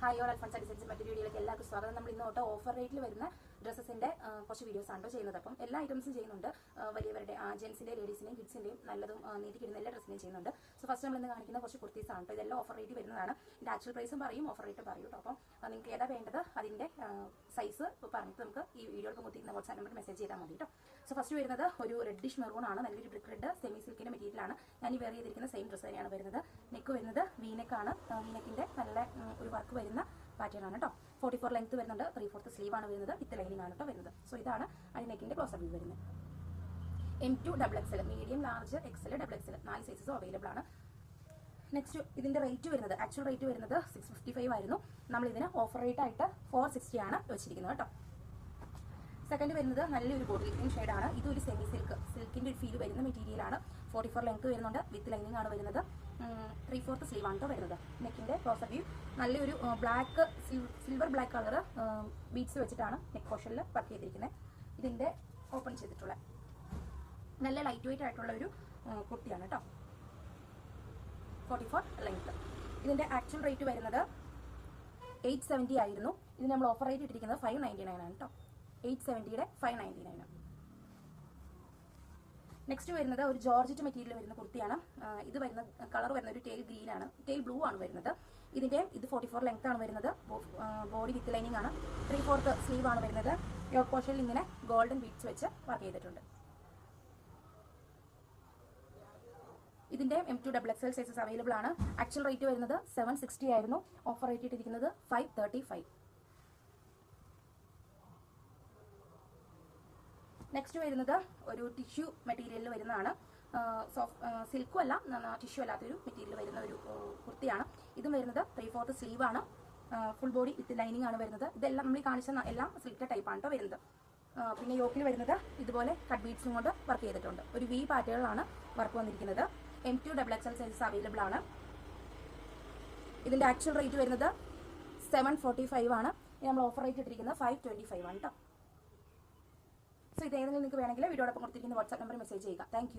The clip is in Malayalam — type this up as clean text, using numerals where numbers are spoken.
ഹായ് ഓൾ അൽഫോൺസ് ഡിസൈൻസ് മറ്റൊരു വീഡിയോയിലേക്ക് എല്ലാവർക്കും സ്വാഗതം. നമ്മൾ ഇന്ന് തൊട്ട് ഓഫർ റേറ്റിൽ വരുന്ന ഡ്രസ്സസിന്റെ കുറച്ച് വീഡിയോസ് ആണ് ചെയ്യുന്നത്. അപ്പം എല്ലാ ഐറ്റംസും ചെയ്യുന്നുണ്ട്. വലിയവരുടെ ജെൻസിന്റെ, ലേഡീസിന്റെയും കിഡ്സിന്റെയും നല്ലതും നീട്ടിക്കിടുന്ന എല്ലാ ഡ്രസ്സിനെയും ചെയ്യുന്നുണ്ട്. സോ ഫസ്റ്റ് നമ്മൾ ഇന്ന് കാണിക്കുന്ന കുറച്ച് കുർത്തീസ് ആണ്. ഇതെല്ലാം ഓഫർ റേറ്റ് വരുന്നതാണ്. ഇതിന്റെ ആക്ച്വൽ പ്രൈസും പറയും, ഓഫർ റേറ്റും പറയും കേട്ടോ. അപ്പം നിങ്ങൾക്ക് ഏതാ വേണ്ടത് അതിന്റെ സൈസ് പറഞ്ഞിട്ട് നമുക്ക് ഈ വീഡിയോക്ക് കുത്തിക്കുന്ന വാട്സ്ആപ്പ് നമ്പർ മെസ്സേജ് ചെയ്താൽ മതി കേട്ടോ. സോ ഫസ്റ്റ് വരുന്നത് ഒരു റെഡിഷ് മെറൂൺ ആണ്. നല്ലൊരു ബ്രിക്ക് റെഡ് സെമി സിൽക്കിന്റെ മെറ്റീരിയലാണ്. ഞാൻ ഈ വെയർ ചെയ്തിരിക്കുന്ന സെയിം ഡ്രസ്സ് തന്നെയാണ് വരുന്നത്. നെക്ക് വരുന്നത് വീനെക്കാണ്. വീനെക്കിന്റെ നല്ല ഒരു വർക്ക് വരുന്ന പാറ്റേൺ ആണ് കേട്ടോ. 44 ലെങ്ത് വരുന്നുണ്ട്. 3/4 സ്ലീവ് ആണ് വരുന്നത്. വിത്ത് ലൈനിങ് ആണ് കേട്ടോ വരുന്നത്. സോ ഇതാണ് അതിന്റെ നെക്കിന്റെ ക്ലോസ് വ്യൂ വരുന്നത്. M2 XXL, medium, large, XL, XXL 4 സൈസസും അവൈലബിൾ ആണ്. നെക്സ്റ്റ് ഇതിന്റെ റേറ്റ് വരുന്നത് ആക്ച്വൽ റേറ്റ് വരുന്നത് 655 ആയിരുന്നു. നമ്മൾ ഇതിന് ഓഫർ റേറ്റ് ആയിട്ട് 460 ആണ് വെച്ചിരിക്കുന്നത് കേട്ടോ. സെക്കൻഡ് വരുന്നത് നല്ലൊരു ബോട്ടിൽ ഗ്രീൻ ഷെയ്ഡാണ്. ഇതൊരു സെമി സിൽക്കിന്റെ ഒരു ഫീൽ വരുന്ന മെറ്റീരിയൽ ആണ്. 44 ലെങ്ത് വരുന്നുണ്ട്. വിത്ത് ലൈനിങ് ആണ് വരുന്നത്. 3/4 സ്ലീവ് ആണ് വരുന്നത്. നെക്കിന്റെ ക്ലോസ് വ്യൂ നല്ലൊരു black silver black colour beads വെച്ചിട്ടാണ് നെക്ക് പോർഷനിൽ വർക്ക് ചെയ്തിരിക്കുന്നത്. ഇതിന്റെ ഓപ്പൺ ചെയ്തിട്ടുള്ള നല്ല ലൈറ്റ് വെയിറ്റ് ആയിട്ടുള്ള ഒരു കുർത്തിയാണ് കേട്ടോ. 44 ലെങ്ത്. ഇതിന്റെ ആക്ച്വൽ റേറ്റ് വരുന്നത് 870 ആയിരുന്നു. ഇത് നമ്മൾ ഓഫർ റേറ്റ് ഇട്ടിരിക്കുന്നത് 599 ആണ് കേട്ടോ. 870യുടെ 599. നെക്സ്റ്റ് വരുന്നത് ഒരു ജോർജറ്റ് മെറ്റീരിയൽ വരുന്ന കുർത്തിയാണ്. ഇത് വരുന്ന കളർ വരുന്ന ഒരു ടെയിൽ ഗ്രീൻ ആണ്, ടെയിൽ ബ്ലൂ ആണ് വരുന്നത്. ഇത് 44 ലെങ്ത് ആണ് വരുന്നത്. ബോഡി വിത്ത് ലൈനിങ് ആണ്. 3/4 സ്ലീവ് ആണ് വരുന്നത്. യോക്ക് പോർഷനിൽ ഇങ്ങനെ ഗോൾഡൻ ബീഡ്സ് വെച്ച് വർക്ക് ചെയ്തിട്ടുണ്ട്. ഇതിന്റെ M2 XXL സൈസസ് അവൈലബിൾ ആണ്. ആക്ച്വൽ റേറ്റ് വരുന്നത് 760 ആയിരുന്നു. ഓഫർ റേറ്റ് ഇട്ടിരിക്കുന്നത് 535. നെക്സ്റ്റ് വരുന്നത് ഒരു ടിഷ്യൂ മെറ്റീരിയലിൽ വരുന്നതാണ്. സിൽക്കും അല്ല, ടിഷ്യൂ അല്ലാത്തൊരു മെറ്റീരിയൽ വരുന്ന ഒരു കുർത്തിയാണ്. ഇതും വരുന്നത് 3/4 സ്ലീവ് ആണ്. ഫുൾ ബോഡി വിത്ത് ലൈനിങ് ആണ് വരുന്നത്. ഇതെല്ലാം നമ്മൾ കാണിച്ച എല്ലാം സിൽക്ക് ടൈപ്പ് ആണ് കേട്ടോ വരുന്നത്. പിന്നെ യോക്കിൽ വരുന്നത് ഇതുപോലെ കട്ട് ബീഡ്സും കൊണ്ട് വർക്ക് ചെയ്തിട്ടുണ്ട്. ഒരു വി പാറ്റേണിലാണ് വർക്ക് വന്നിരിക്കുന്നത്. M2 XXL സൈസസ് അവൈലബിൾ ആണ്. ഇതിന്റെ ആക്ച്വൽ റേറ്റ് വരുന്നത് 745 ആണ്. നമ്മൾ ഓഫർ റേറ്റ് ഇട്ടിരിക്കുന്നത് 525 ആണ് കേട്ടോ. സോ ഇത് ഏതെങ്കിലും നിങ്ങൾക്ക് വേണമെങ്കിൽ വീഡിയോടൊപ്പം കൊടുത്തിരിക്കുന്ന വാട്സ്ആപ്പ് നമ്പർ മെസ്സേജ് ചെയ്യുക. താങ്ക്